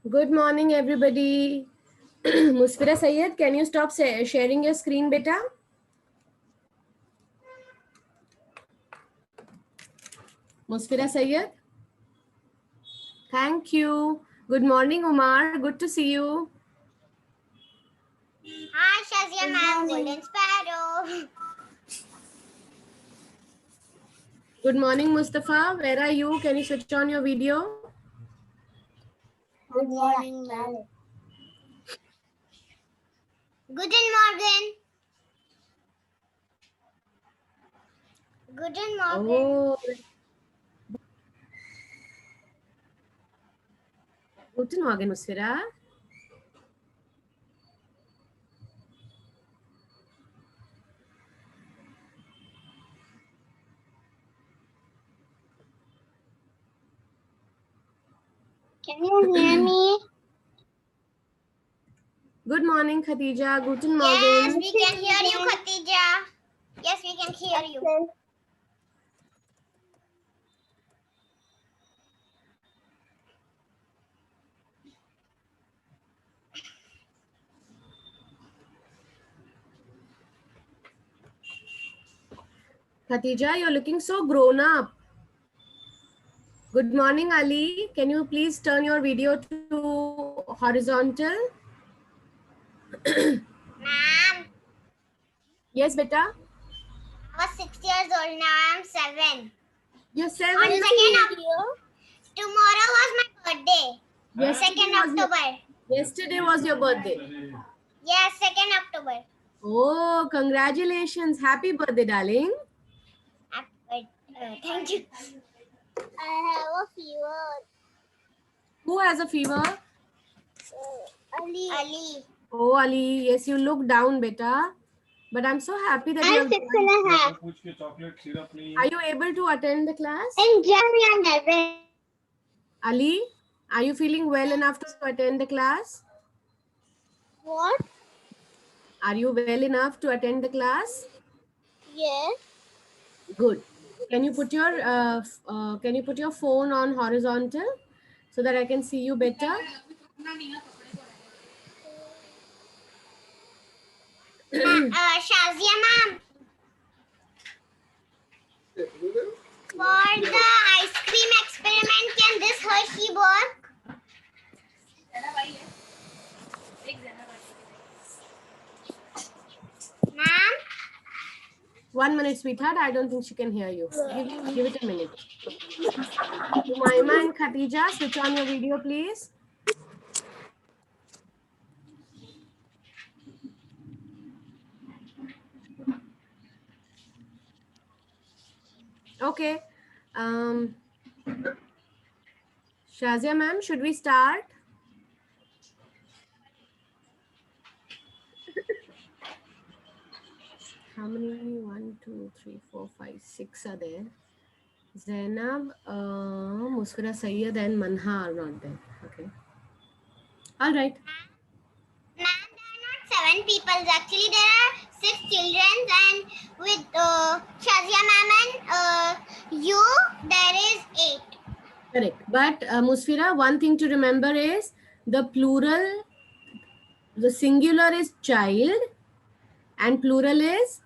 Good morning, everybody. Musfira Sayed, can you stop sharing your screen, beta? Musfira Sayed? Thank you. Good morning, Umar. Good to see you. Hi, Shazia ma'am, Golden Sparrow. Good morning, Mustafa. Where are you? Can you switch on your video? Good morning, ma'am. Guten Morgen. Guten Morgen. Oh, guten Morgen, Musfira. Can you hear me? Good morning, Khadija. Guten Morgen. Yes, we can hear you, Khatija. Yes, we can hear you. Khatija, you're looking so grown up. Good morning, Ali. Can you please turn your video to horizontal? Ma'am, Yes, beta. I was 6 years old. Now I'm 7. You're 7. On 2nd of tomorrow was my birthday. Yesterday 2nd October. Yesterday was your birthday. Yes, 2nd October. Oh, congratulations. Happy birthday, darling. Thank you. I have a fever. Who has a fever? Ali. Ali. Oh, Ali. Yes, you look down, beta. But I'm so happy that I'm 6.5. Are you able to attend the class? In January, I'm 11. Ali, are you feeling well enough to attend the class? What? Are you well enough to attend the class? Yes. Good. Can you put your phone on horizontal so that I can see you better? Shazia ma'am. For the ice cream experiment, can this Hershey work? Ma'am? 1 minute, sweetheart. I don't think she can hear you. Give it a minute. Umaima and Khatija, switch on your video, please. Okay. Shazia ma'am, should we start? How many? 1, 2, 3, 4, 5, 6 are there. Zainab, Musfira Sayyed and Manha are not there. Okay. All right. Ma'am, there are not 7 people. Actually, there are 6 children, and with Shazia ma'am and you, there is 8. Correct. But Musfira, one thing to remember is the plural, the singular is child and plural is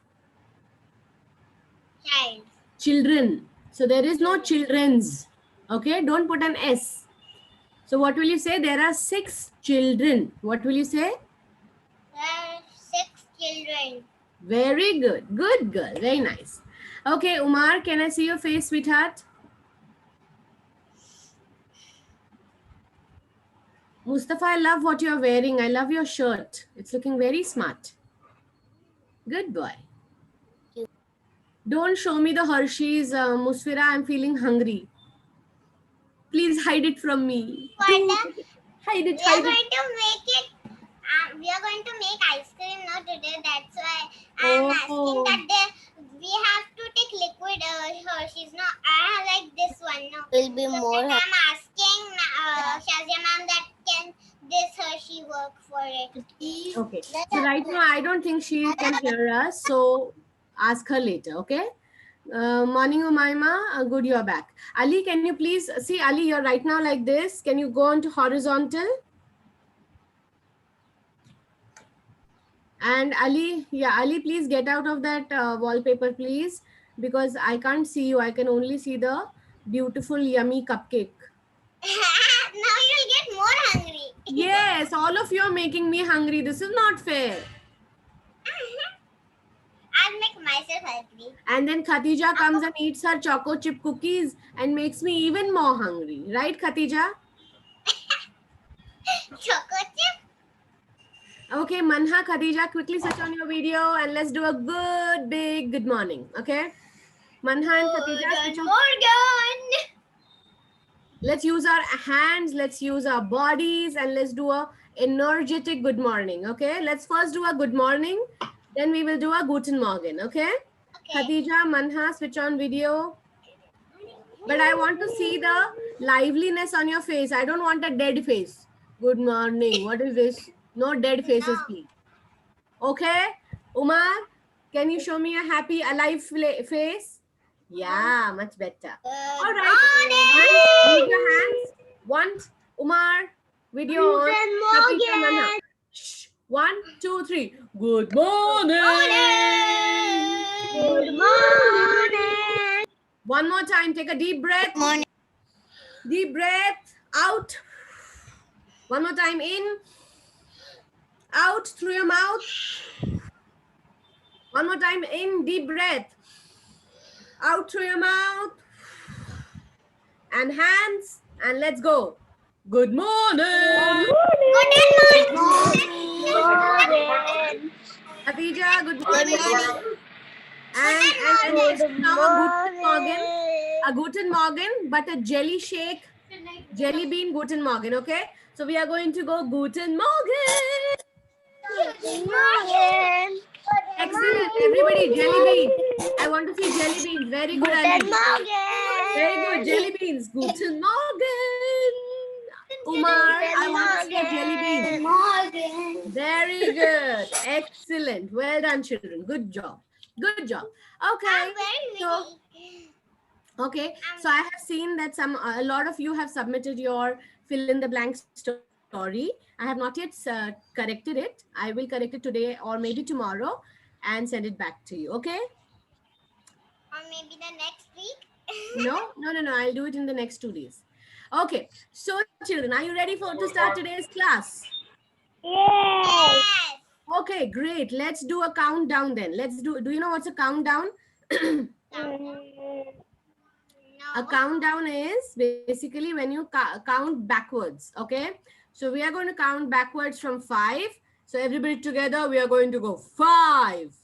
Child. children. So there is no children's. Okay. Don't put an S. So what will you say? There are 6 children. What will you say? There are 6 children. Very good. Good girl. Very nice. Okay, Umar, can I see your face, sweetheart? Mustafa, I love what you're wearing. I love your shirt. It's looking very smart. Good boy. Don't show me the Hershey's, Musfira. I'm feeling hungry. Please hide it from me. Hide it. We are going to make it. We are going to make ice cream now today. That's why I'm asking that we have to take liquid Hershey's. No, I like this one. No, Will be so more. I'm asking Shazia ma'am that can this Hershey work for it. Okay. So right now, I don't think she can hear us. So ask her later. Okay. Morning, Umaima. Good, you're back. Ali, can you please see Ali? You're right now like this. Can you go on to horizontal? And Ali, yeah, Ali, please get out of that wallpaper, please, because I can't see you. I can only see the beautiful, yummy cupcake. Now you'll get more hungry. Yes, all of you are making me hungry. This is not fair. I'll make myself hungry. And then Khatija comes and eats her choco chip cookies and makes me even more hungry. Right, Khatija? Choco chip. Okay, Manha, Khadija, quickly switch on your video and let's do a good, big good morning. Okay? Manha and Khadija, switch on. Morgan. Let's use our hands, let's use our bodies, and let's do a energetic good morning. Okay? Let's first do a good morning, then we will do a Guten Morgen. Okay? Okay. Khadija, Manha, switch on video. But I want to see the liveliness on your face. I don't want a dead face. Good morning. What is this? No dead faces, No. please. Okay? Umar, can you show me a happy, alive face? Yeah, much better. All right. Use your hands. One, Umar, video on. Khadija, Manha. Shh. 1, 2, 3. Good morning. Good morning. One more time. Take a deep breath. Morning. Deep breath. Out. One more time. In. Out through your mouth. One more time. In. Deep breath. Out through your mouth. And hands. And let's go. Good morning. Good morning. Khadija, good morning. And next now a Guten Morgen, but a jelly shake, jelly bean Guten Morgen, okay? So we are going to go Guten Morgen. Good morning. Excellent, everybody, jelly bean. I want to see jelly beans. Very good, Ali. Good morning. Very good, jelly beans. Guten Morgen. Umar, I want to see jelly beans. Morgen. Very good. Excellent. Well done, children. Good job. Good job. Okay. So, okay. So I have seen that a lot of you have submitted your fill in the blank story. I have not yet corrected it. I will correct it today or maybe tomorrow and send it back to you. Okay. Or maybe the next week. No. I'll do it in the next 2 days. Okay. So, children, are you ready to start today's class? Yes. Okay, great. Let's do a countdown then. Do you know what's a countdown? A countdown is basically when you count backwards. Okay. So we are going to count backwards from 5. So everybody together, we are going to go 5.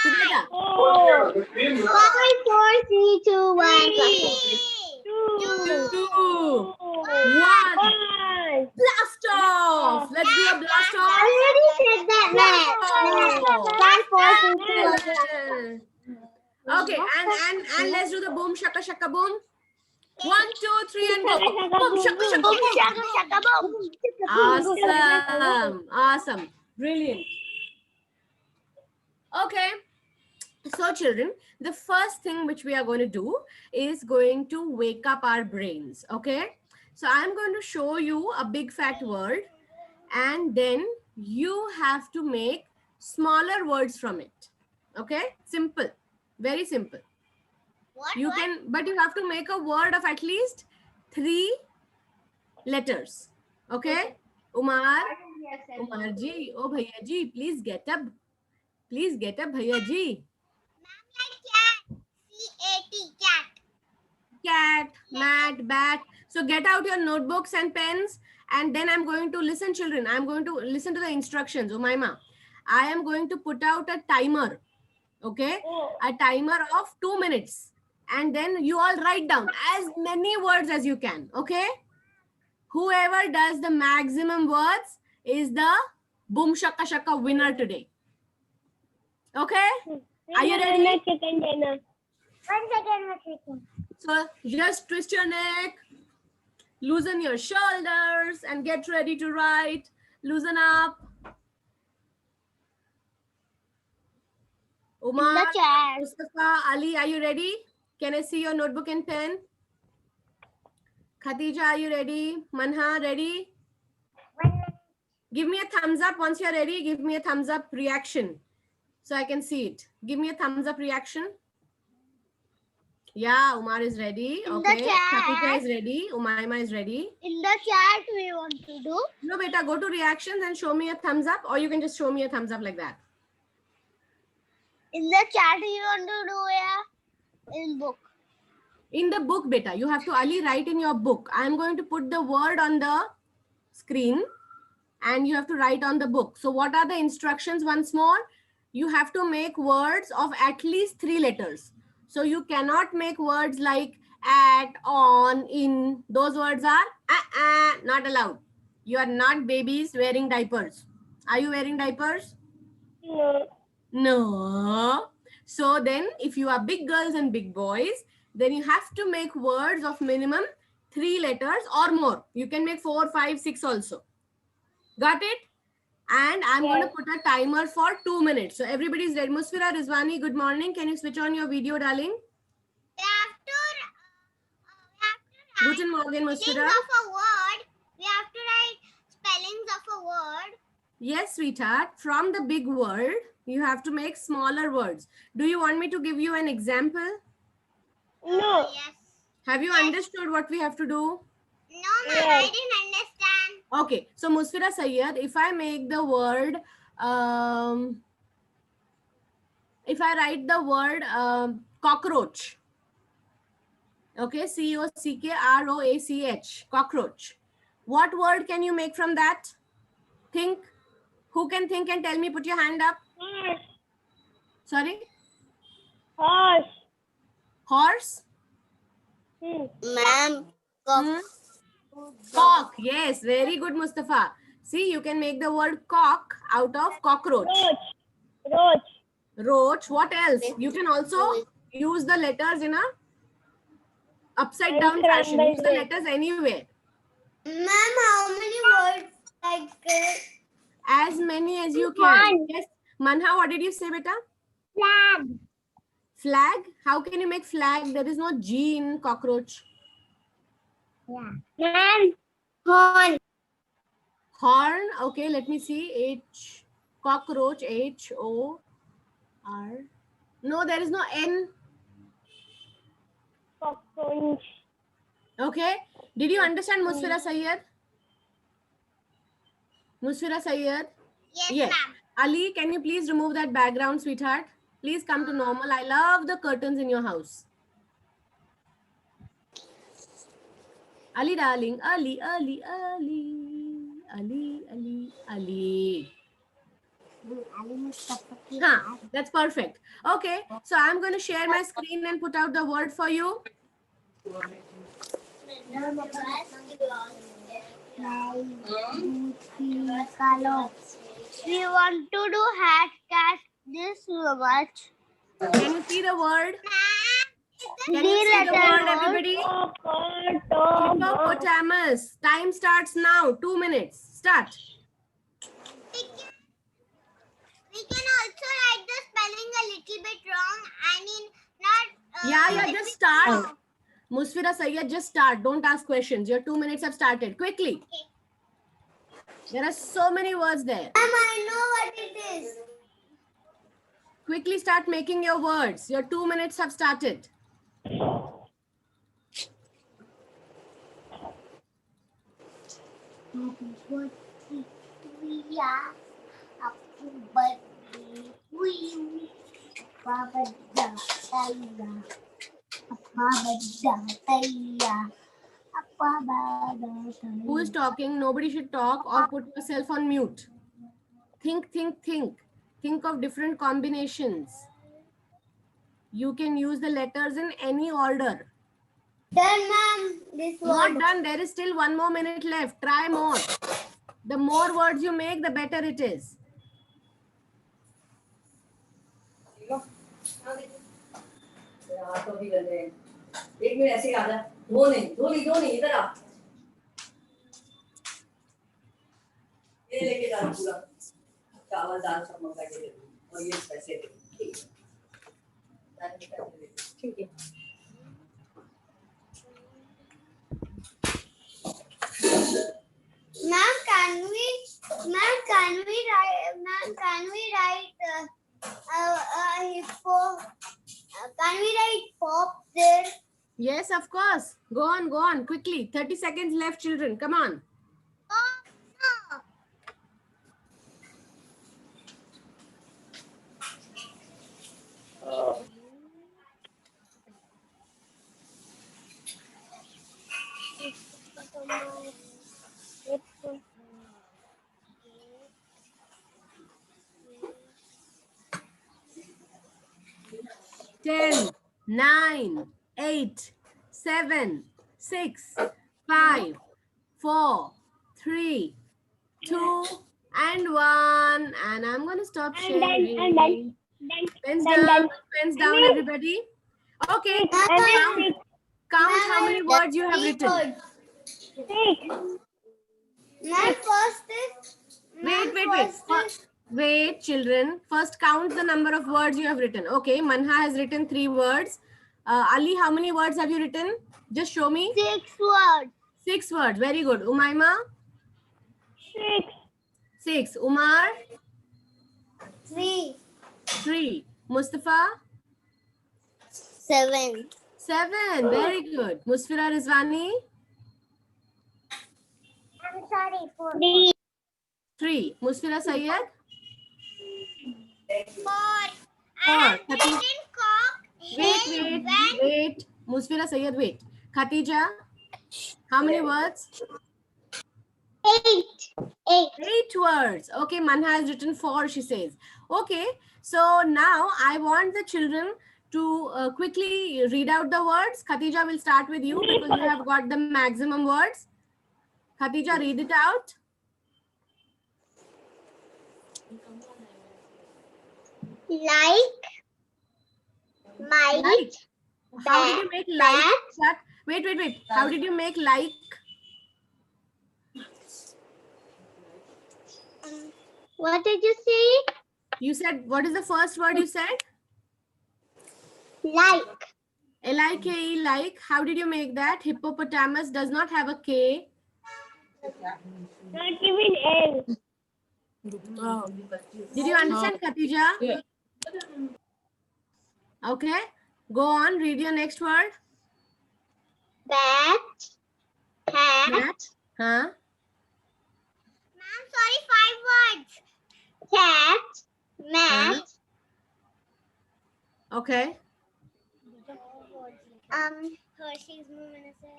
Together. 5, 4, 3, 2, 1. 2, 1. Blast off. Let's do a blast off. I already said that, man. 5, 4, 3, 2, 1. Okay, and let's do the boom shaka shaka boom. 1, 2, 3 and go. Boom shaka shaka boom. Awesome. Brilliant. Okay. So children, the first thing which we are going to do is going to wake up our brains. Okay. So I'm going to show you a big fat word and then you have to make smaller words from it. Okay. Simple. Very simple. But you have to make a word of at least 3 letters. Okay. Umar ji, oh bhaiya ji, please get up. Please get up, bhaiya ji. C-A-T, cat. Cat, mat, bat. So get out your notebooks and pens and then I'm going to listen, children. I'm going to listen to the instructions. Umayma, I am going to put out a timer. Okay. A timer of 2 minutes. And then you all write down as many words as you can. Okay. Whoever does the maximum words is the boom shaka shaka winner today. Okay. Are you ready? 1 second. So just twist your neck, loosen your shoulders and get ready to write. Loosen up. Umar, Mustafa, Ali, are you ready? Can I see your notebook and pen? Khatija, are you ready? Manha, ready? Give me a thumbs up once you're ready. Give me a thumbs up reaction so I can see it. Give me a thumbs up reaction. Yeah, Umar is ready. In the Okay. chat. Kapika is ready. Umaima is ready. In the chat, we want to do. No, beta, go to reactions and show me a thumbs up, or you can just show me a thumbs up like that. In the chat, we want to do in book. In the book, beta, you have to Ali write in your book. I am going to put the word on the screen and you have to write on the book. So what are the instructions once more? You have to make words of at least 3 letters. So you cannot make words like at, on, in. Those words are not allowed. You are not babies wearing diapers. Are you wearing diapers? No. No. So then if you are big girls and big boys, then you have to make words of minimum 3 letters or more. You can make 4, 5, 6 also. Got it? And I'm going to put a timer for 2 minutes. So everybody's ready. Musfira Rizwani, good morning. Can you switch on your video, darling? We have to Guten Morgen, Musfira. spellings of a word. We have to write spellings of a word. Yes, sweetheart. From the big word, you have to make smaller words. Do you want me to give you an example? No. Yes. Have you understood what we have to do? No, ma'am. I didn't understand. Okay. So, Musfira Sayyed, if I make the word, if I write the word cockroach, okay, COCKROACH, cockroach. What word can you make from that? Think. Who can think and tell me? Put your hand up. Horse. Sorry? Horse. Horse? Ma'am. Cock. Yes, very good, Mustafa. See, you can make the word cock out of cockroach. Roach. Roach. What else? You can also use the letters in a upside down fashion. Use the letters anywhere. Ma'am, how many words like As many as you can. Yes. Manha, what did you say, beta? flag? Flag? How can you make flag? There is no G in cockroach. Yeah. Ma'am, horn. Horn. Okay, let me see. H. Cockroach. H-O-R. No, there is no N. Cockroach. Okay. Did you understand Musfira Sayyed? Musfira Sayyed? Yes, ma'am. Ali, can you please remove that background, sweetheart? Please come to normal. I love the curtains in your house. Ali, darling. Ali, Ali, Ali. Ali, Ali, Ali. Huh, that's perfect. Okay, so I'm going to share my screen and put out the word for you. We want to do hashtag this much. Can you see the word? Can you see the word, everybody? Hippopotamus. Time starts now. 2 minutes. Start. We can also write the spelling a little bit wrong. I mean, not. Yeah, just start. Musfira Sayyed, just start. Don't ask questions. Your 2 minutes have started. Quickly. Okay. There are so many words there. I know what it is. Quickly start making your words. Your 2 minutes have started. Who is talking? Nobody should talk or put yourself on mute. Think, think, think. Think of different combinations. You can use the letters in any order. Done, ma'am. This Not done. There is still 1 more minute left. Try more. The more words you make, the better it is. एक minute ऐसे आ जा दो नहीं इधर आ ये लेके जा पूरा चावल दाल सब मंगा के दे और ये पैसे ठीक है Ma'am, can we? Ma'am, of course. Go on, quickly. 30 seconds left, children. Come on. Oh, no. Ten, 9, 8, 7, 6, 5, 4, 3, 2, and 1. And I'm going to stop I'm done, sharing. I'm done. Pens Done, down, done. pens down, everybody. Okay, count how many words you have written. Ma'am, first is. Wait, children. First, count the number of words you have written. Okay, Manha has written 3 words. Ali, how many words have you written? Just show me. 6 words. 6 words. Very good. Umaima? 6. Umar? 3. 3. Mustafa? 7. 7. Very good. Musfira Rizwani? I'm sorry, 4. 3. Musfira Sayyed? 4. 4. I have written cock, Wait. Musfira Sayyed, wait. Khatija? How many words? 8. 8. 8 words. Okay, Manha has written 4, she says. Okay, so now I want the children to quickly read out the words. Khatija will start with you because you have got the maximum words. Khatija, read it out. Like. My. Like. How did you make like? That? Wait. How did you make like? What did you say? You said, what is the first word you said? Like. L-I-K-E, like. How did you make that? Hippopotamus does not have a K. Not even L. Did you understand, Khatija? Yeah. Okay. Go on, read your next word. Bat. Hat. Cat. Huh? Ma'am, sorry, 5 words. Cat. Mat. Okay. Hershey's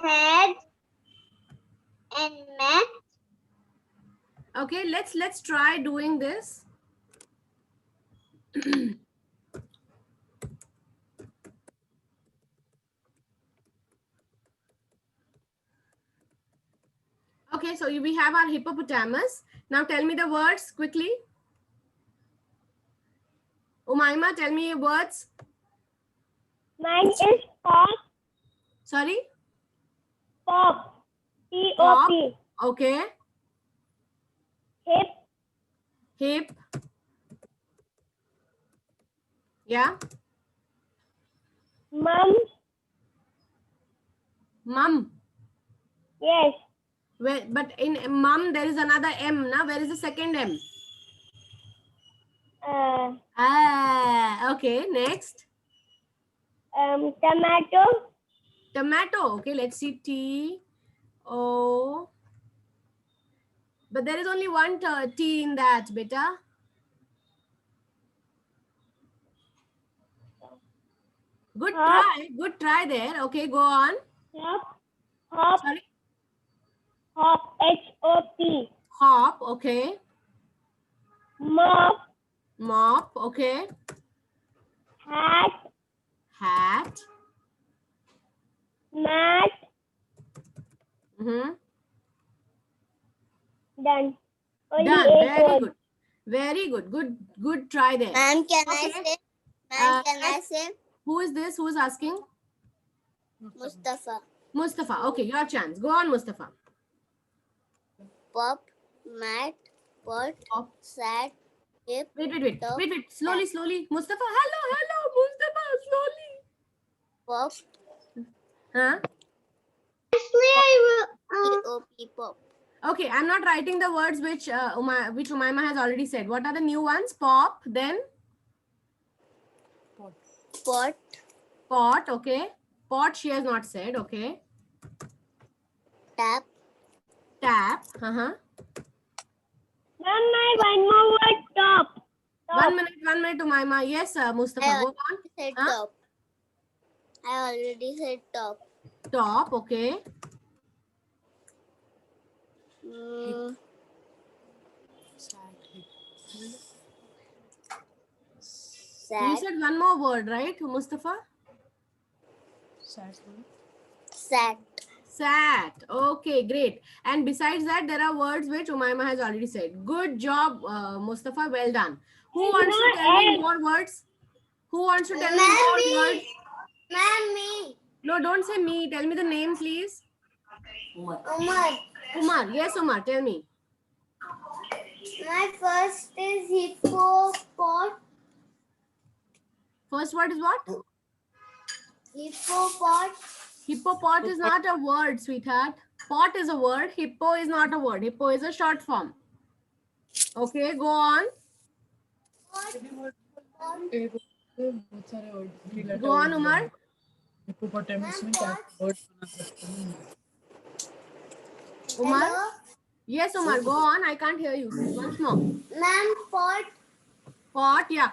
head. And mat. Okay, let's try doing this. Okay, so we have our hippopotamus. Now tell me the words quickly. Umaima, tell me your words. Mine is pop. Sorry? Pop. P-O-P. Okay. Hip. Hip. Yeah. Mum. Mum. Yes. Well, but in mum there is another M. Now where is the second M? Okay. Next. Tomato. Tomato. Okay, let's see. T-O. But there is only one T in that, beta. Good try. Good try there. Okay, go on. Hop. Hop. Sorry. Hop. H-O-P. Hop. Okay. Mop. Mop. Okay. Hat. Hat. Mat. Done. Done. Only Done. 8 Very words. good. Very good. Good try there. Ma'am, can Okay. I say? Uh, Ma'am, can I say? Who is this? Who is asking? Mustafa. Mustafa. Okay, your chance. Go on, Mustafa. Pop. Mat. Pot. Pop. Sat. Hip. Wait. Top. Slowly. Mustafa. Hello. Mustafa, slowly. Pop. Huh? P-O-P. Pop. Okay, I'm not writing the words which Umaima has already said. What are the new ones? Pop, then Pot. pot. Okay. Pot she has not said. Okay. Tap. Tap. Ma'am, my one more word, top. 1 minute, Umaima. Yes, Mustafa, I go on. said Huh? top. I already said top. Top, okay. Mm, You Sat. said one more word, right, Mustafa? Sat. Sat. Okay, great. And besides that, there are words which Umaima has already said. Good job, Mustafa. Well done. Who wants to tell me more words? Who wants to tell me more words? Mommy. No, don't say me. Tell me the name, please. Umar. Umar. Umar. Yes, Umar. Tell me. My first is hippopot. First word is what? Hippopot. Hippopot is not a word, sweetheart. Pot is a word. Hippo is not a word. Hippo is a short form. Okay, go on. Go on, Umar. Hippopotamus में क्या word बना सकते हैं? Umar. Hello. Yes, Umar. Go on. I can't hear you. Once more. Ma'am, pot. Pot, yeah.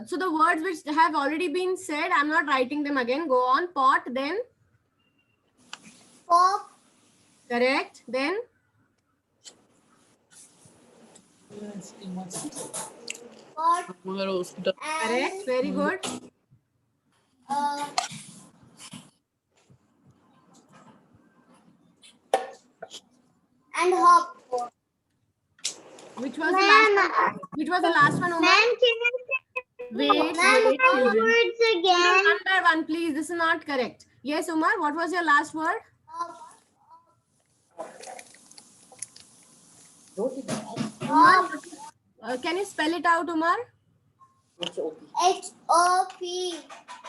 So the words which have already been said, I'm not writing them again. Go on. Pot, then. Pop. Correct. Then. Pot. मगर उसको Correct. Very good. Uh, and hop. Which was the last one? Which was the last one, Umar? Ma'am, can you say Wait, ma'am, wait, how children. words Children, again? one by one, please. This is not correct. Yes, Umar. What was your last word? Umar, can you spell it out, Umar? H-O-P.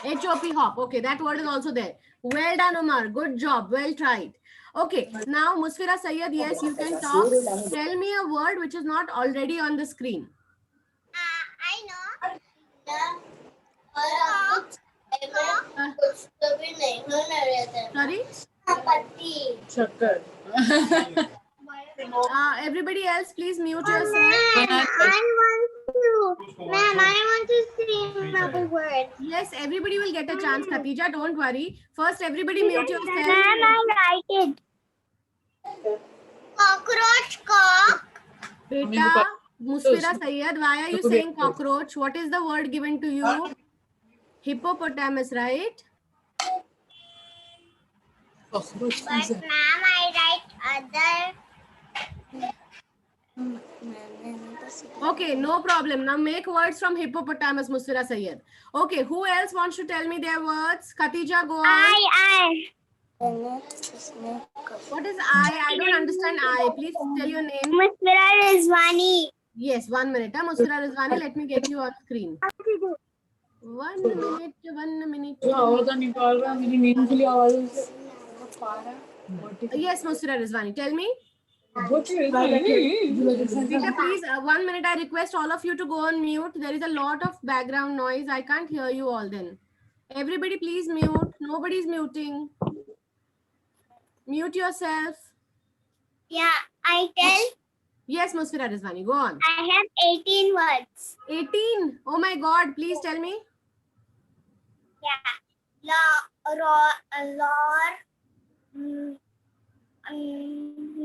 H-O-P, hop. Okay, that word is also there. Well done, Umar. Good job. Well tried. Okay, now Musfira Sayyed, yes, you can talk. Tell me a word which is not already on the screen. I know. Sorry? Patti. शक्कर Everybody else, please mute yourself. Ma'am, I want to say another word. Yes, everybody will get a chance, Khatija. Don't worry. First, everybody mute yourself. Ma'am, I write it. Cockroach, cock. Beta, Musfira Sayyed, why are you saying cockroach? What is the word given to you? Hippopotamus, right? Cockroach But ma'am, I write other. Okay, no problem. Now make words from hippopotamus, Musfira Sayyed. Okay, who else wants to tell me their words? Khatija, go on. I. What is I? I don't understand I. Please tell your name. Musfira Rizwani. Yes, 1 minute. Musfira Rizwani, let me get you on screen. 1 minute, 1 minute. जो आवाज़ निकाल रहा है मेरी नींद के लिए आवाज़ Yes, Musfira Rizwani, tell me. Beta, Beta, please, 1 minute. I request all of you to go on mute. There is a lot of background noise. I can't hear you all then. Everybody, please mute. Nobody's muting. Mute yourself. Yeah, I tell. Yes, Musfira Rizwani, go on. I have 18 words. 18. Oh my God, please tell me. Yeah.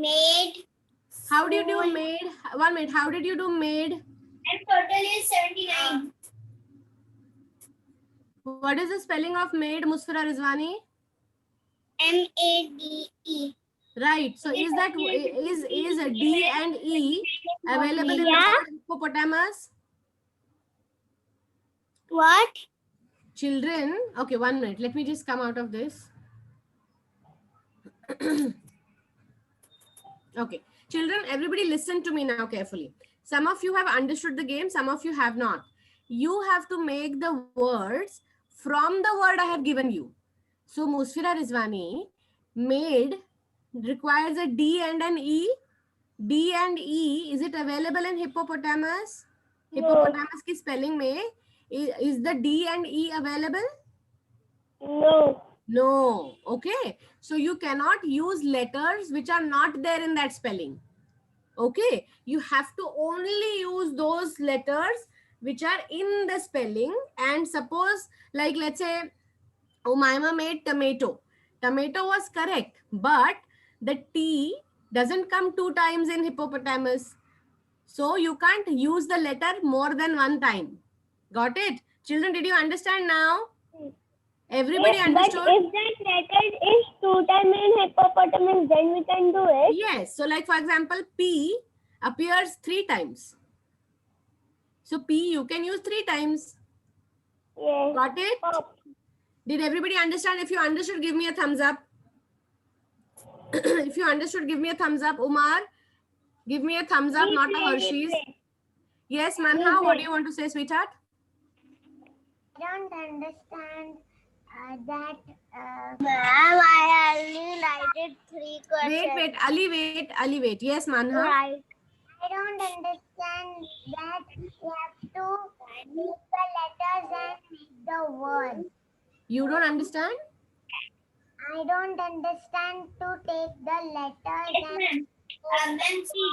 Made. How did you do made? 1 minute. How did you do made? And total is 79. What is the spelling of made, Musfira Rizwani? M-A-D-E. Right. So is that is a D and E available in the word hippopotamus? What? Children. Okay, 1 minute. Let me just come out of this. Okay. Children, everybody listen to me now carefully. Some of you have understood the game, some of you have not. You have to make the words from the word I have given you. So Musfira Rizwani, made requires a D and an E. D and E, is it available in hippopotamus? Hippopotamus ki spelling mein is the D and E available? No. No. Okay. So you cannot use letters which are not there in that spelling. Okay. You have to only use those letters which are in the spelling. And suppose, like, let's say, Umaima made tomato. Tomato was correct, but the T doesn't come 2 times in hippopotamus. So you can't use the letter more than 1 time. Got it? Children, did you understand now? Everybody But understood? if that letter is 2 times in hippopotamus, then we can do it. Yes. So like for example, P appears 3 times. So P you can use 3 times. Yes. Got it? Pop. Did everybody understand? If you understood, give me a thumbs up. If you understood, give me a thumbs up. Umar, give me a thumbs up, not a Hershey's. Yes, Manha, what do you want to say, sweetheart? I don't understand that. Ma'am, I only write 3 questions. Ali, wait. Yes, Manha. Right. I don't understand that you have to use the letters and make the word. You don't understand? I don't understand to take the letters and then see.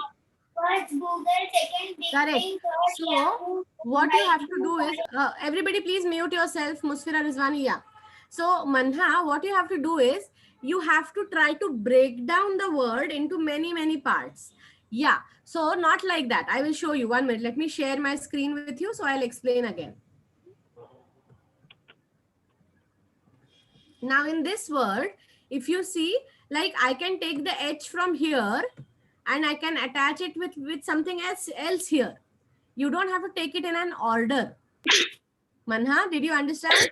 First Google, second big Correct. thing, So what you have to do is, everybody please mute yourself, Musfira Rizwani. Yeah. So Manha, what you have to do is, you have to try to break down the word into many parts. Yeah. So not like that. I will show you. 1 minute. Let me share my screen with you. So I'll explain again. Now in this word, if you see, like I can take the H from here and I can attach it with something else here. You don't have to take it in an order. Manha, did you understand?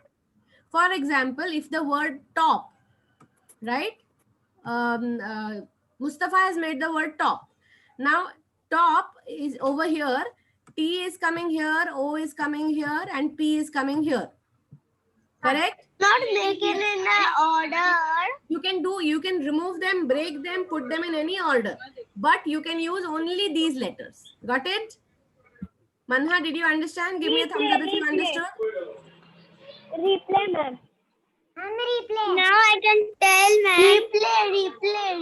For example, if the word top, right? Mustafa has made the word top. Now, top is over here. T is coming here, O is coming here, and P is coming here. Correct? not make it in an order. You can remove them, break them, put them in any order. But you can use only these letters. Got it? Manha, did you understand? Give me a thumbs up if you understood. Replay, ma'am. And replay. Now I can tell, ma'am.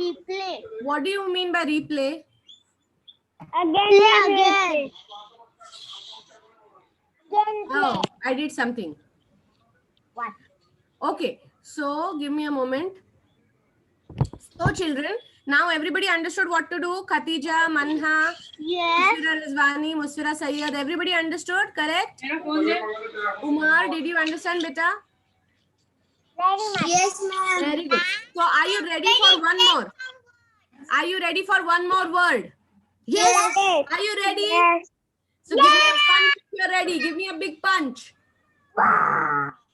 Replay. What do you mean by replay? Again. Oh, I did something. What? Okay, so give me a moment. So children, now everybody understood what to do. Khatija, Manha, Yes. Musfira Rizwani, Musfira Sayyed, everybody understood, correct? Umar, did you understand, beta? Very much. Yes, ma'am. Very good. So are you ready for one more? Are you ready for one more word? Yes. Are you ready? Yes. So give me a punch if you're ready. Give me a big punch.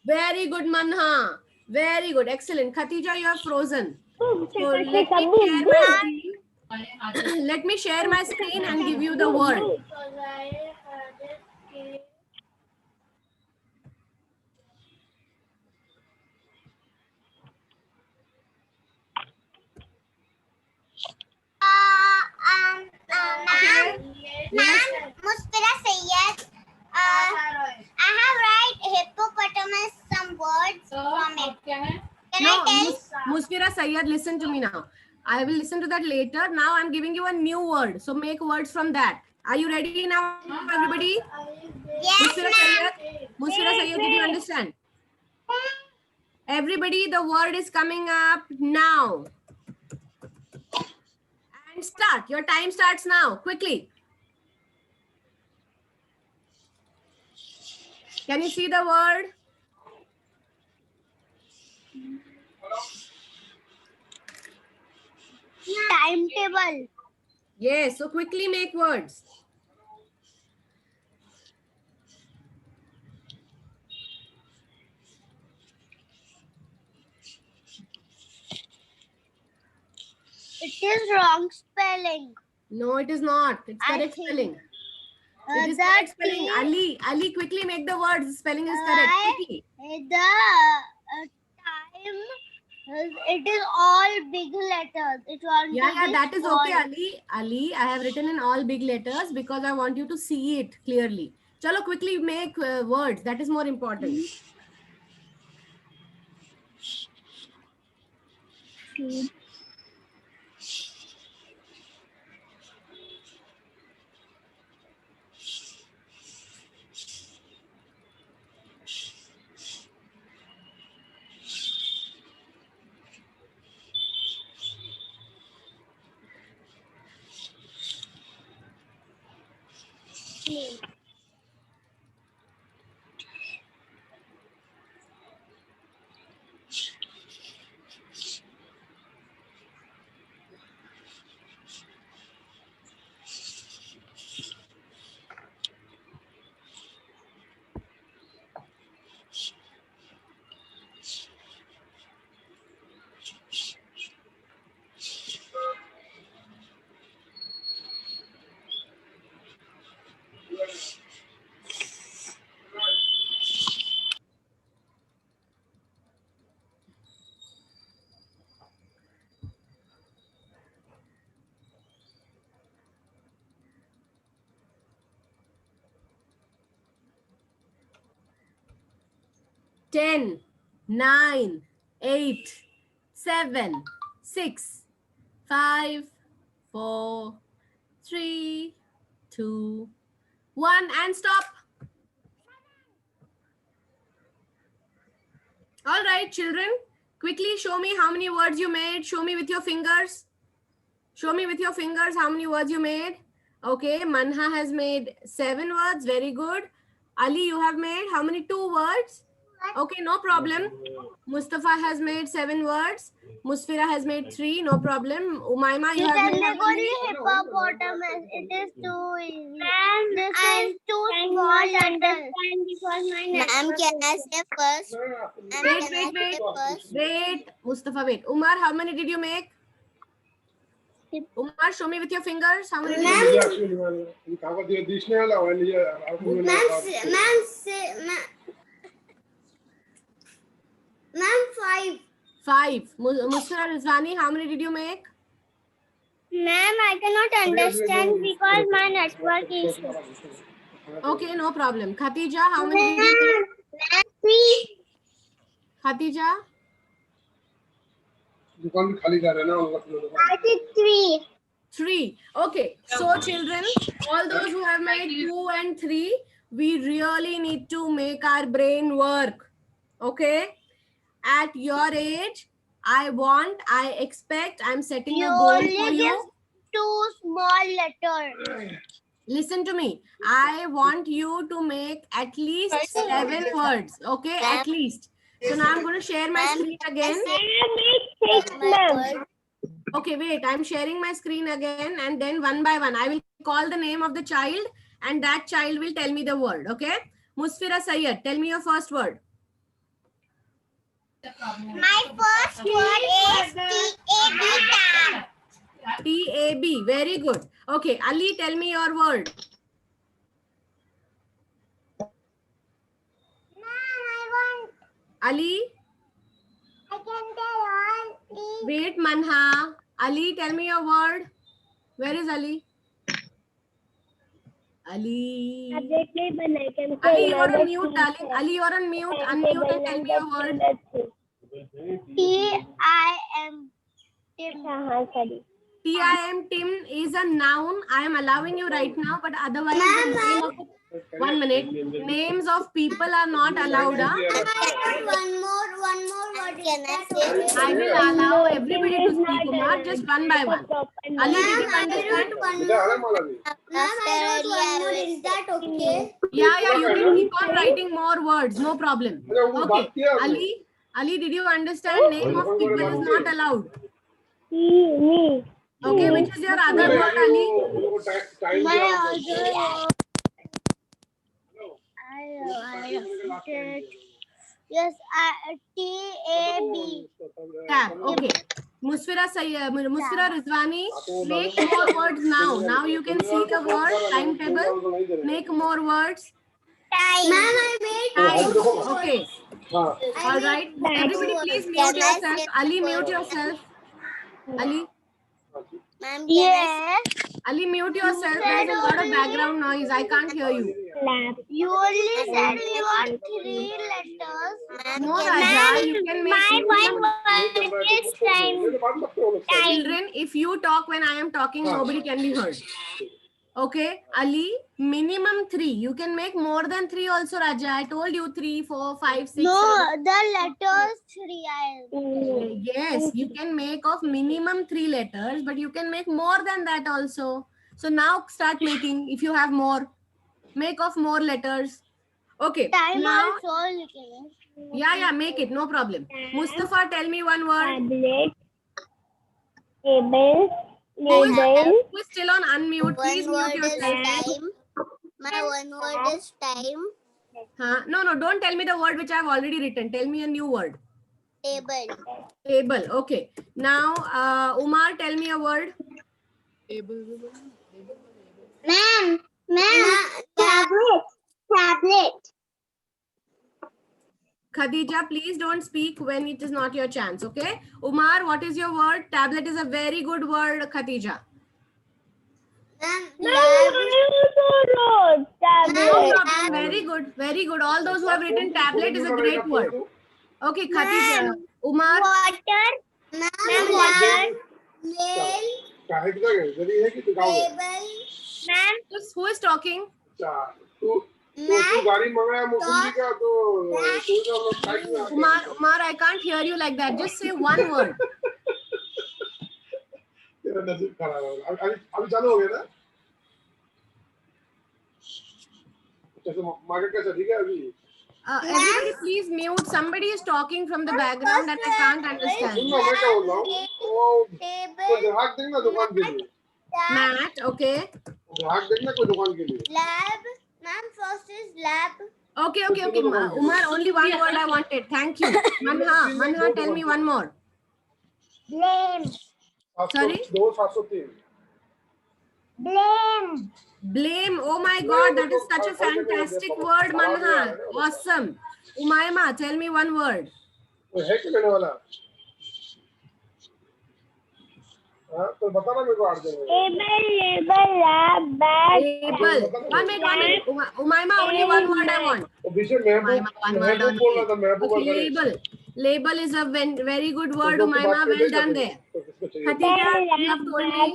Very good, Manha. Very good. Excellent. Khatija, you are frozen. So let me share my screen and give you the word. Ma'am, Muspira Sayyed, I have write hippopotamus some words from it. Can No, I tell? Musfira Sayyed, listen to me now. I will listen to that later. Now I'm giving you a new word. So make words from that. Are you ready now, everybody? Yes, Musfira ma'am. Sayyed, Musfira Sayyed, did you understand? Everybody, the word is coming up now. And start. Your time starts now. Quickly. Can you see the word? Timetable. Yes. So quickly make words. It is wrong spelling. No, it is not. It's I correct think, spelling. It is the correct spelling. T- Ali, quickly make the words. Spelling is correct. Quickly. The time, it is all big letters. It won't Yeah, be that is small. okay, Ali, I have written in all big letters because I want you to see it clearly. Chalo, quickly make words. That is more important. food. Ten, 9, 8, 7, 6, 5, 4, 3, 2, 1, and stop. All right, children, quickly show me how many words you made. Show me with your fingers. Show me with your fingers how many words you made. Okay, Manha has made 7 words. Very good. Ali, you have made how many? 2 words. Okay, no problem. Mustafa has made 7 words. Musfira has made 3. No problem. Umaima, you have made how many? Hippopotamus. It is too easy. This is too Can small not letter. understand because my Ma'am, can I say first? Wait, Mustafa, wait. Umar, how many did you make? Umar, show me with your fingers. How many did you make? Ma'am, 5. 5. Musfira Rizwani, how many did you make? Ma'am, I cannot understand because my network issue. Okay, no problem. Khatija, how many did you make? 3. Khatija? I did 3. 3. Okay. So children, all those who have made 2 and 3, we really need to make our brain work. Okay. At your age, I expect, I'm setting You a goal only for give you. 2 small letters. Listen to me. I want you to make at least 7 words. Okay. At least. So now I'm going to share my screen again. Ma'am. Okay, wait, I'm sharing my screen again, and then one by one, I will call the name of the child and that child will tell me the word, okay? Musfira Sayyed, tell me your first word. My first word is T-A-B. T-A-B, very good. Okay, Ali, tell me your word. Ali? I can tell all. Please. Wait, Manha. Ali, tell me your word. Where is Ali? Ali. Ali, you are on mute, darling. Ali, you are on mute. Unmute and tell me your word. T-I-M. Tim is a noun. I am allowing you right now, but otherwise, the name of 1 minute. Names of people are not allowed. One more word. Can I say? I will allow everybody to speak, Umar, just one by one. Ali, did you understand? Is that okay? Yeah, you can keep on writing more words, no problem. Okay, Ali, did you understand? Name of people is not allowed. Me. Okay, which is your other word, Ali? Yes, T-A-B. Tab. Okay. Musfira Rizwani, make more words now. Now you can see the word timetable. Make more words. Time. Ma'am, I made Time. Okay. All right. Everybody, please mute yourself. Ali, mute yourself. Ali. Ma'am, yes. Ali, mute yourself. There's a lot of background noise. I can't hear you. lap. You only said we want 3 letters. No, Raja, you can make My minimum. word is time. Children, if you talk when I am talking, nobody can be heard. Okay, Ali, minimum 3. You can make more than 3 also, Raja. I told you 3, 4, 5, 6, No, 7. the letters 3. Yes, you can make of minimum 3 letters, but you can make more than that also. So now start making. If you have more, make of more letters. Okay, Time now, also. yeah, make it, no problem. Mustafa, tell me one word. Tablet. Table. Who is Label. still on unmute? Please One mute word is yourself. time. My one word is time. Huh? No, don't tell me the word which I have already written. Tell me a new word. Table. Table. Okay. Now, Umar, tell me a word. Ma'am. Tablet. Tablet. Khadija, please don't speak when it is not your chance. Okay. Umar, what is your word? Tablet is a very good word, Khadija. Ma'am. No Tablet. problem. Very good. Very good. All those who have written tablet is a great word. Okay, Khadija. Umar. Water. Ma'am. Water. Ma'am. Who is talking? गाड़ी मंगाया मुकुंदी का तो सोचा हम लोग side में आके Umar, I can't hear you like that. Just say one word. तेरा नसीब खराब है अभी चालू हो गया ना जैसे मार्केट कैसा ठीक है अभी Everybody, please mute. Somebody is talking from the background and I can't understand. सुन ना मैं क्या बोल रहा हूँ वो कोई ग्राहक देखना दुकान के लिए Matt, okay. ग्राहक देखना कोई दुकान के लिए Lab. Ma'am, first is lab. Okay. Umar, only one word I wanted. Thank you. Manha, tell me one more. Blame. Sorry? 703 Blame. Blame. Oh my God, that is such a fantastic word, Manha. Awesome. Umaima, tell me one word. वो है क्या लेने वाला हाँ तो बताना मेरे को 8 दिन में Table. Label. Lab. Bag. Label. One minute. Umaima, only one word I want. और बीच में Umaima, one word महबूब बोल रहा था only. Mehboob Okay, label. Label is a very good word, Umaima. Well done there. Khatija, you have told me.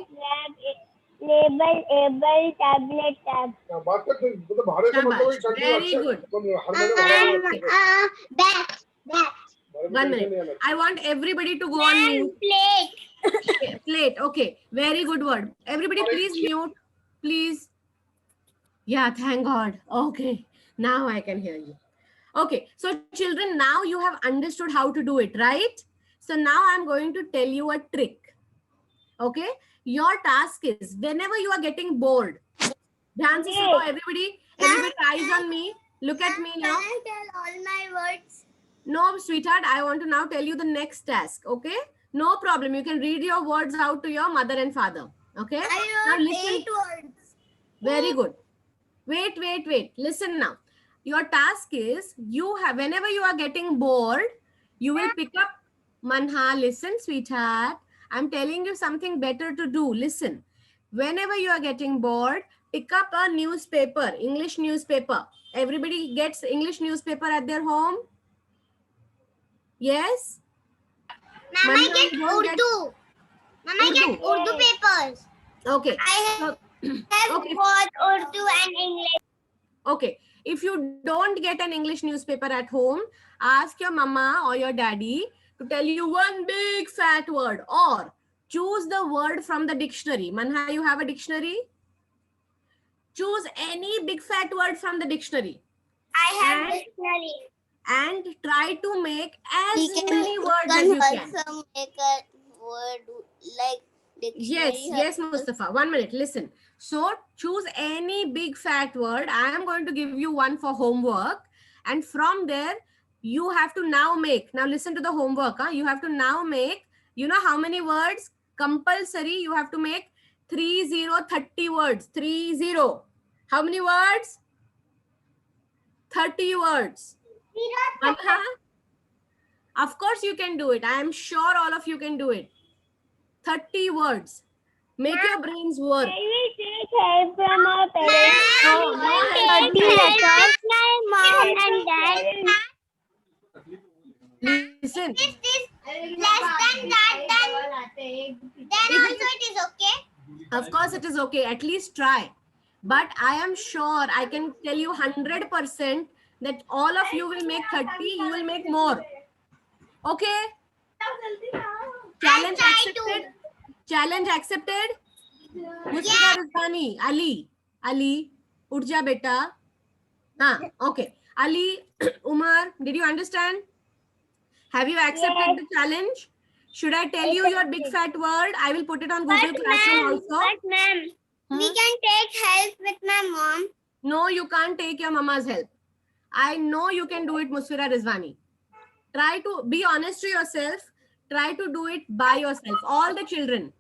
Label. Able. Tablet. Tab. बात करते मतलब भाड़े का मतलब वही कंट्री Very good. हर महीने Bat. One minute. I want everybody to go on mute. Plate. Plate. Okay. Very good word. Everybody, please mute. Please. Yeah, thank God. Okay. Now I can hear you. Okay. So children, now you have understood how to do it, right? So now I'm going to tell you a trick. Okay. Your task is whenever you are getting bored. Dhyan se suno, everybody eyes on me. Look at me now. Can I tell all my words? No, sweetheart, I want to now tell you the next task. Okay. No problem. You can read your words out to your mother and father. Okay. I Now wrote listen. 8 words. Very good. Wait. Listen now. Your task is whenever you are getting bored, you will pick up Manha. Listen, sweetheart. I'm telling you something better to do. Listen. Whenever you are getting bored, pick up a newspaper, English newspaper. Everybody gets English newspaper at their home? Yes? Ma'am, Manha, I get you don't get- Urdu. Ma'am, I get Urdu papers. Okay. I So, have okay. both Urdu and English. Okay. If you don't get an English newspaper at home, ask your mama or your daddy to tell you one big fat word or choose the word from the dictionary. Manha, you have a dictionary? Choose any big fat word from the dictionary I have And- dictionary. and try to make as We can- many words as you can. also make a word like dictionary. Yes, Mustafa. 1 minute. Listen. So choose any big fat word. I am going to give you one for homework. And from there, you have to now make. Now listen to the homework. You have to now make, you know how many words? Compulsory. You have to make 30 words. 30. How many words? 30 words. Manha? Of course you can do it. I am sure all of you can do it. 30 words. Make your brains work. Can we take help from our parents? No help 30 letters. My mom and dad. Listen. Is this less than that, then also it is okay. Of course, it is okay. At least try. But I am sure, I can tell you 100% that all of you will make 30, you will make more. Okay? Challenge try accepted? Challenge accepted? Musfira Rizvani, Ali, Urja beta. Okay. Ali, Umar, did you understand? Have you accepted Yes. the challenge? Should I tell you your big fat word? I will put it on Google But Classroom ma'am, also. We can take help with my mom. No, you can't take your mama's help. I know you can do it, Musfira Rizvani. Try to be honest to yourself. Try to do it by yourself. All the children,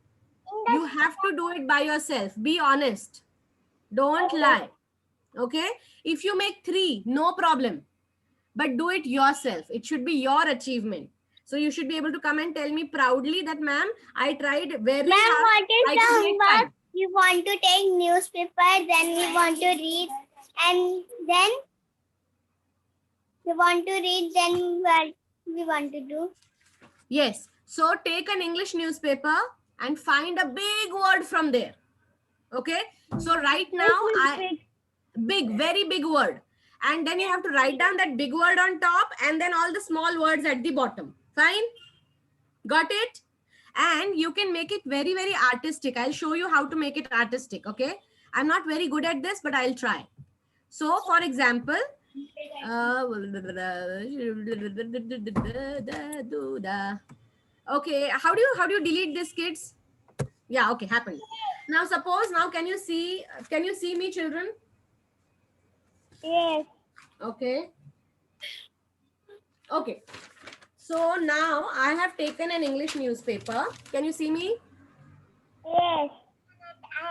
you have to do it by yourself. Be honest. Don't lie. Okay? If you make 3, no problem. But do it yourself. It should be your achievement. So you should be able to come and tell me proudly that, ma'am, I tried very Ma'am, hard. what is I the could make homework? 5. We want to take newspaper, then we want to read, and then we want to read, then what we want to do? Yes. So take an English newspaper and find a big word from there. Okay. So right now, big, very big word. And then you have to write down that big word on top and then all the small words at the bottom. Fine. Got it? And you can make it very, very artistic. I'll show you how to make it artistic. Okay. I'm not very good at this, but I'll try. So for example, okay, how do you delete this, kids? Yeah, okay, happened. Now suppose, now can you see me, children? Yes. Okay. Okay. So now I have taken an English newspaper. Can you see me? Yes.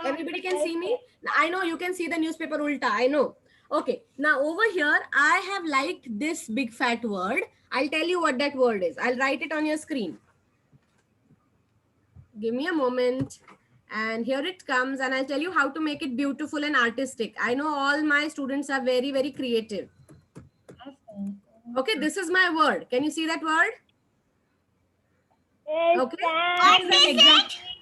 Everybody can see me? I know you can see the newspaper ulta. I know. Okay. Now over here, I have liked this big fat word. I'll tell you what that word is. I'll write it on your screen. Give me a moment. And here it comes. And I'll tell you how to make it beautiful and artistic. I know all my students are very, very creative. Okay. This is my word. Can you see that word? Yes. Okay.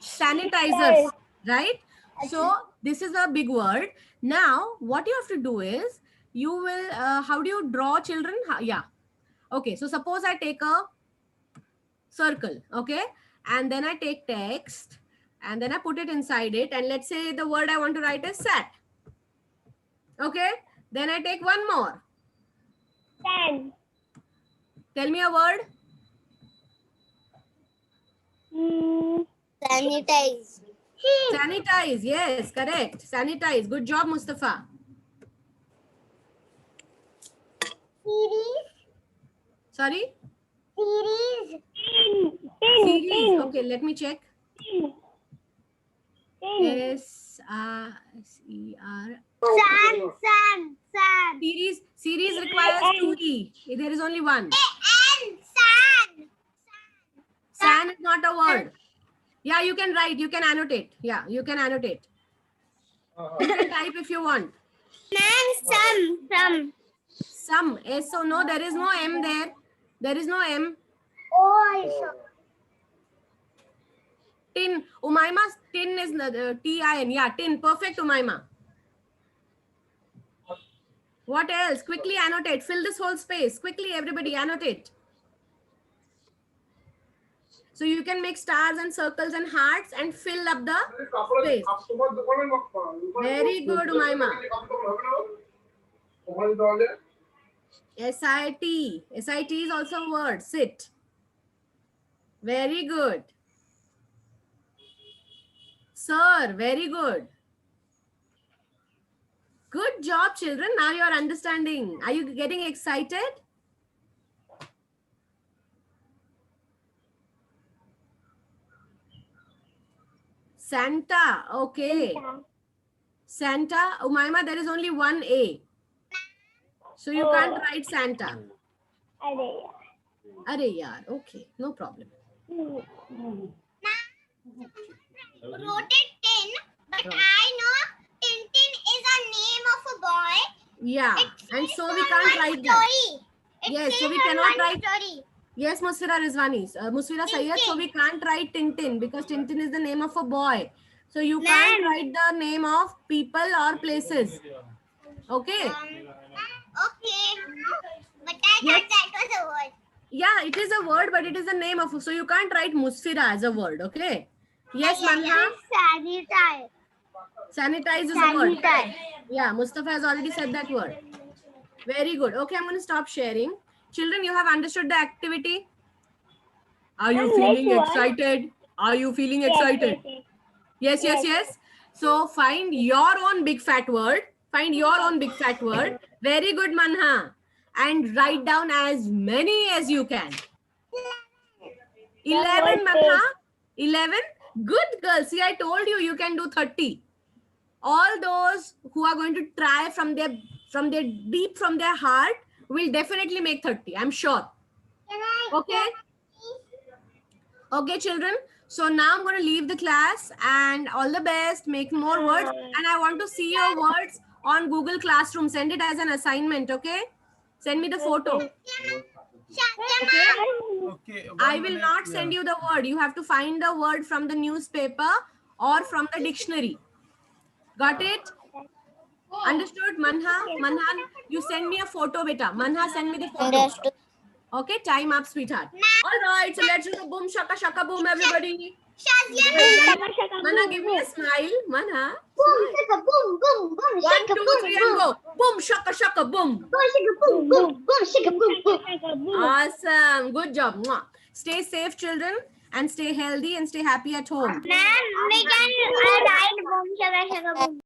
Sanitizers, right? So this is a big word. Now what you have to do is you will how do you draw, children? Yeah. Okay, so suppose I take a circle, okay, and then I take text and then I put it inside it, and let's say the word I want to write is sat. Okay, then I take one more. Ten. Tell me a word. Sanitize. Sanitize. Yes, correct. Sanitize. Good job, Mustafa. Series. Sorry? Series. Series. Okay, let me check. Tin. S-E-R. Sun. Series requires 2 E. There is only one. And sun. San is not a word. Yeah, you can write. You can annotate. Yeah, you can annotate. You can type if you want. Some. Some. S. So no, there is no M there. There is no M. Oh, Tin. Umaima's tin is T-I-N. Yeah, tin. Perfect, Umaima. What else? Quickly annotate. Fill this whole space. Quickly, everybody, annotate. So you can make stars and circles and hearts and fill up the space. Very good, Umaima. S-I-T. S-I-T is also a word. Sit. Very good. Sir, very good. Good job, children. Now you are understanding. Are you getting excited? Santa. Okay. Santa. Umaima, there is only one A. So you can't write Santa. Arey yaar. Okay. No problem. wrote it tin, but I know Tintin is a name of a boy. Yeah, and so we can't One write that. story. It Yes, so says we on cannot one write. story. Yes, Musfira Rizwani, Musfira Sayyed. So we can't write Tintin because Tintin is the name of a boy. So you can't Ma'am. write the name of people or places. Okay. Okay. But I Yes. thought that was a word. Yeah, it is a word, but it is the name of. So you can't write Musfira as a word. Okay. Yes, Yeah, yeah, Manha. Sanitize. Sanitize is a word. Sanitize. Yeah, Mustafa has already said that word. Very good. Okay, I'm going to stop sharing. Children, you have understood the activity? Are you Ma'am, feeling which one? excited? Are you feeling excited? Yes, yes, yes. So find your own big fat word. Find your own big fat word. Very good, Manha. And write down as many as you can. 11, Manha. 11. Good girl. See, I told you, you can do 30. All those who are going to try from their deep from their heart will definitely make 30. I'm sure. Okay. Okay, children. So now I'm going to leave the class and all the best. Make more words. And I want to see your words on Google Classroom. Send it as an assignment. Okay. Send me the photo. Okay. Okay. I will not send you the word. You have to find the word from the newspaper or from the dictionary. Got it? Understood? Manha? Manha, you send me a photo, beta. Manha, send me the photo. Understood. Okay, time up, sweetheart. All right, so let's do the boom, shaka, shaka, boom, everybody. Shazia, Manha, give me a smile. Manha. boom, shaka, boom, boom, boom, 1, shaka, 2, boom, 3, and go. Boom, shaka, shaka, boom. boom, shaka, boom, boom, boom, shaka, boom, boom. Awesome. Good job. Mwah. Stay safe, children, and stay healthy and stay happy at home. Ma'am, we can write boom shaka shaka boom.